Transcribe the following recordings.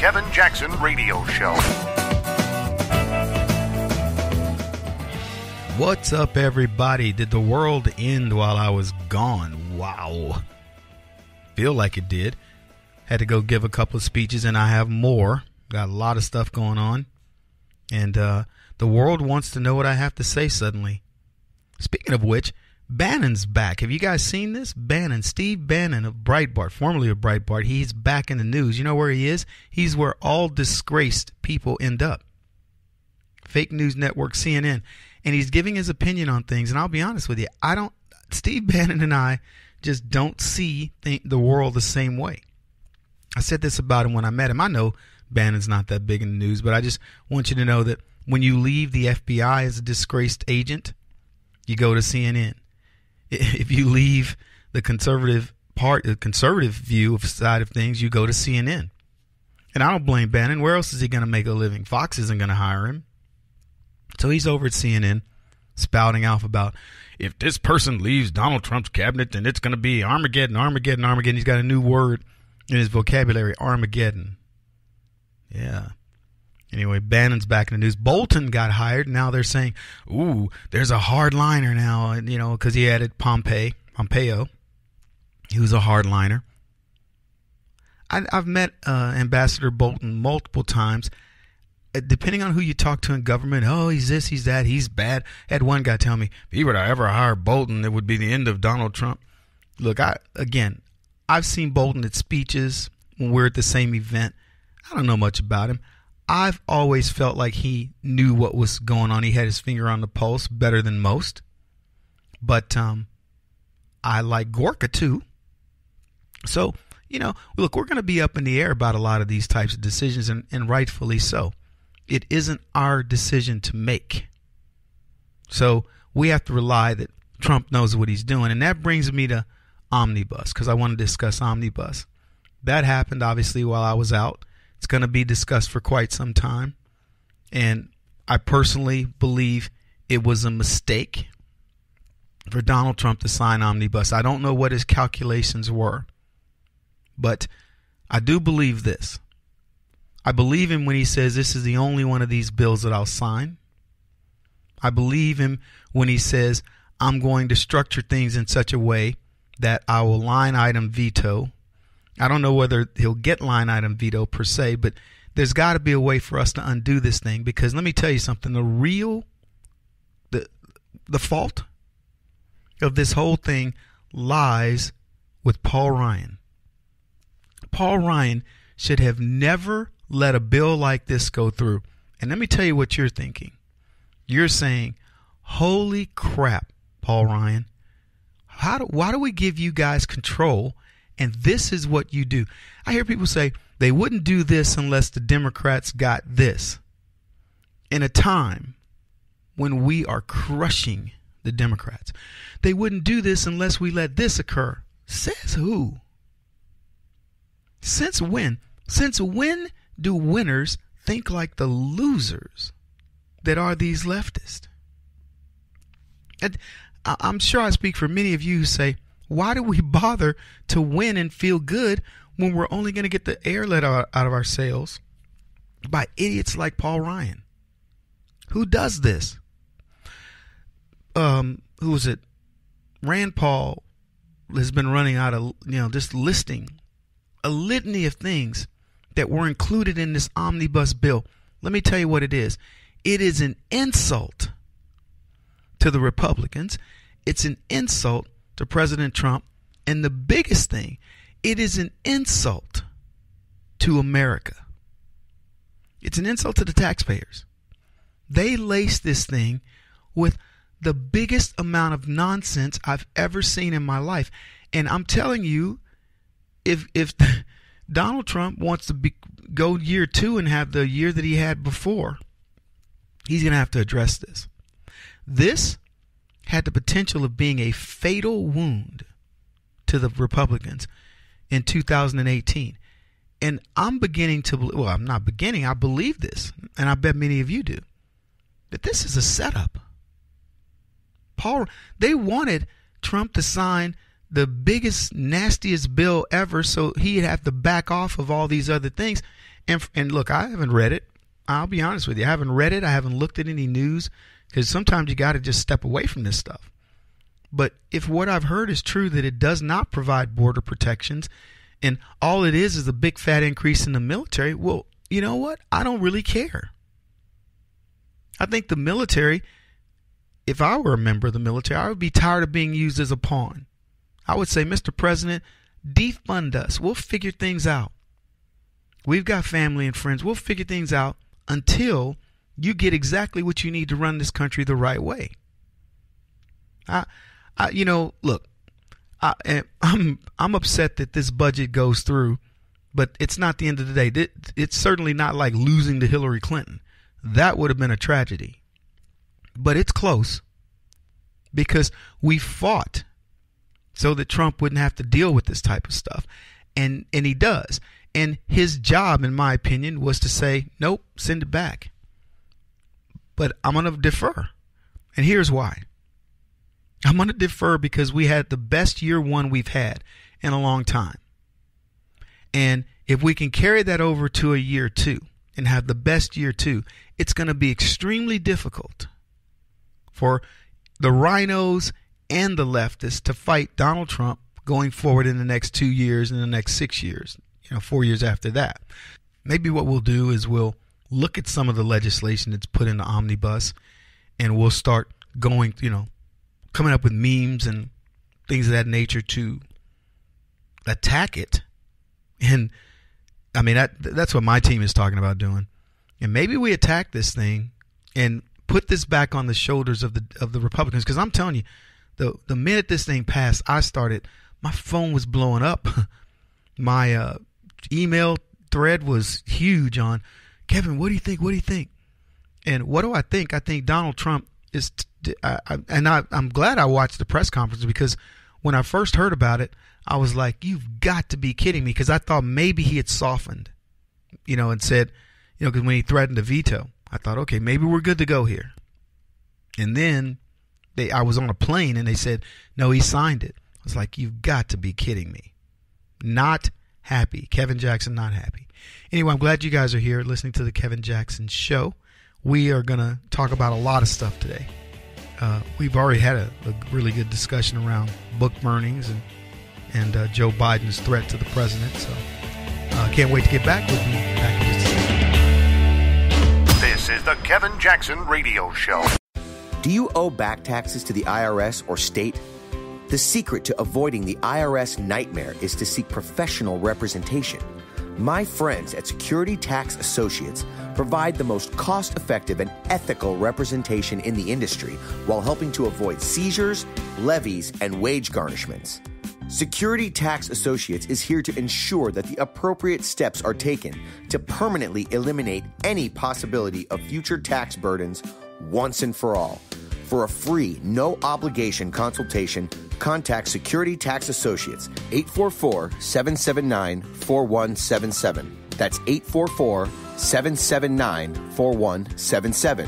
Kevin Jackson Radio Show. What's up, everybody? Did the world end while I was gone? Wow. Feel like it did. Had to go give a couple of speeches, and I have more. Got a lot of stuff going on. And the world wants to know what I have to say suddenly. Speaking of which, Bannon's back. Have you guys seen this? Bannon, Steve Bannon of Breitbart, formerly of Breitbart, he's back in the news. You know where he is? He's where all disgraced people end up. Fake news network CNN. And he's giving his opinion on things. And I'll be honest with you, Steve Bannon and I just don't see the world the same way. I said this about him when I met him. I know Bannon's not that big in the news, but I just want you to know that when you leave the FBI as a disgraced agent, you go to CNN. If you leave the conservative view of side of things, you go to CNN. And I don't blame Bannon. Where else is he going to make a living? Fox isn't going to hire him. So he's over at CNN spouting off about, if this person leaves Donald Trump's cabinet, then it's going to be Armageddon, Armageddon, Armageddon. He's got a new word in his vocabulary, Armageddon. Yeah. Anyway, Bannon's back in the news. Bolton got hired. Now they're saying, ooh, there's a hardliner now, because he added Pompeo. He was a hardliner. I've met Ambassador Bolton multiple times. Depending on who you talk to in government, he's this, he's that, he's bad. I had one guy tell me, if he were to ever hire Bolton, it would be the end of Donald Trump. Look, I've seen Bolton at speeches when we're at the same event. I don't know much about him. I've always felt like he knew what was going on. He had his finger on the pulse better than most. But I like Gorka too. So, look, we're going to be up in the air about a lot of these types of decisions, and rightfully so. It isn't our decision to make. So we have to rely that Trump knows what he's doing. And that brings me to Omnibus, because I want to discuss Omnibus. That happened, obviously, while I was out. It's going to be discussed for quite some time. And I personally believe it was a mistake for Donald Trump to sign Omnibus. I don't know what his calculations were, but I do believe this. I believe him when he says this is the only one of these bills that I'll sign. I believe him when he says I'm going to structure things in such a way that I will line item veto. I don't know whether he'll get line item veto per se, but there's got to be a way for us to undo this thing, because let me tell you something. The fault of this whole thing lies with Paul Ryan. Paul Ryan should have never let a bill like this go through. And let me tell you what you're thinking. You're saying, holy crap, Paul Ryan. Why do we give you guys control, and this is what you do? I hear people say they wouldn't do this unless the Democrats got this. In a time when we are crushing the Democrats, they wouldn't do this unless we let this occur. Says who? Since when? Since when do winners think like the losers that are these leftists? And I'm sure I speak for many of you who say, why do we bother to win and feel good when we're only going to get the air let out of our sails by idiots like Paul Ryan? Who does this? Who was it? Rand Paul has been running out of, just listing a litany of things that were included in this omnibus bill. Let me tell you what it is. It is an insult to the Republicans. It's an insult to President Trump. And the biggest thing, it is an insult to America. It's an insult to the taxpayers. They lace this thing with the biggest amount of nonsense I've ever seen in my life. And I'm telling you, if Donald Trump wants to go year 2 and have the year that he had before, he's going to have to address this. This had the potential of being a fatal wound to the Republicans in 2018. And I'm beginning to believe, well, I'm not beginning, I believe this, and I bet many of you do, that this is a setup. They wanted Trump to sign the biggest, nastiest bill ever so he'd have to back off of all these other things. And look, I haven't read it. I'll be honest with you. I haven't read it. I haven't looked at any news, because sometimes you got to just step away from this stuff. But if what I've heard is true, that it does not provide border protections, and all it is a big fat increase in the military, well, you know what? I don't really care. I think the military, if I were a member of the military, I would be tired of being used as a pawn. I would say, Mr. President, defund us. We'll figure things out. We've got family and friends. We'll figure things out until you get exactly what you need to run this country the right way. Look, I'm upset that this budget goes through, but it's not the end of the day. It's certainly not like losing to Hillary Clinton. That would have been a tragedy. But it's close, because we fought so that Trump wouldn't have to deal with this type of stuff. And he does. And his job, in my opinion, was to say, nope, send it back. But I'm going to defer. And here's why. I'm going to defer because we had the best year one we've had in a long time. And if we can carry that over to a year two and have the best year two, it's going to be extremely difficult for the rhinos and the leftists to fight Donald Trump going forward in the next 2 years and the next 6 years, 4 years after that. Maybe what we'll do is we'll look at some of the legislation that's put in the Omnibus, and we'll start going, coming up with memes and things of that nature to attack it. And I mean, that's what my team is talking about doing. And maybe we attack this thing and put this back on the shoulders of the Republicans. Because I'm telling you, the minute this thing passed, my phone was blowing up. My email thread was huge on, Kevin, what do you think? What do you think? And what do I think? I think Donald Trump is, I'm glad I watched the press conference, because when I first heard about it, I was like, you've got to be kidding me, because I thought maybe he had softened, and said, because when he threatened to veto, I thought, okay, maybe we're good to go here. And then I was on a plane and they said, no, he signed it. I was like, you've got to be kidding me. Not happy. Kevin Jackson, not happy. Anyway, I'm glad you guys are here listening to the Kevin Jackson Show. We are going to talk about a lot of stuff today. We've already had a really good discussion around book burnings and Joe Biden's threat to the president. So can't wait to get back. We'll be back in just a second. This is the Kevin Jackson Radio Show. Do you owe back taxes to the IRS or state? The secret to avoiding the IRS nightmare is to seek professional representation. My friends at Security Tax Associates provide the most cost-effective and ethical representation in the industry while helping to avoid seizures, levies, and wage garnishments. Security Tax Associates is here to ensure that the appropriate steps are taken to permanently eliminate any possibility of future tax burdens once and for all. For a free, no-obligation consultation, contact Security Tax Associates, 844-779-4177. That's 844-779-4177.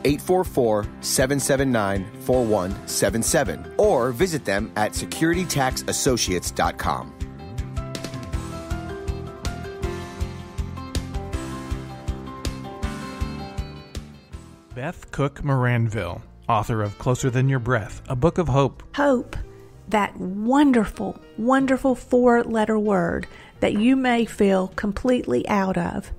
844-779-4177. Or visit them at securitytaxassociates.com. Beth Cook Moranville, author of Closer Than Your Breath, a book of hope. Hope, that wonderful, wonderful 4-letter word that you may feel completely out of.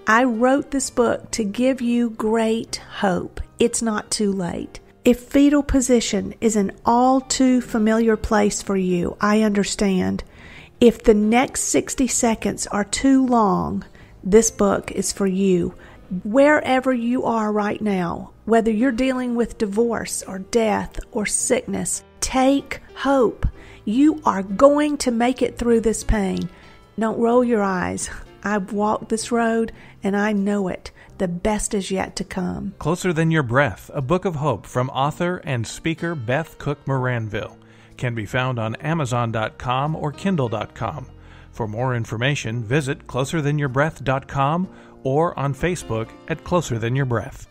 I wrote this book to give you great hope. It's not too late. If fetal position is an all too familiar place for you, I understand. If the next 60 seconds are too long, this book is for you. Wherever you are right now, whether you're dealing with divorce or death or sickness, take hope. You are going to make it through this pain. Don't roll your eyes. I've walked this road and I know it. The best is yet to come. Closer Than Your Breath, a book of hope from author and speaker Beth Cook Moranville, can be found on Amazon.com or Kindle.com. For more information, visit closerthanyourBreath.com or on Facebook at Closer Than Your Breath.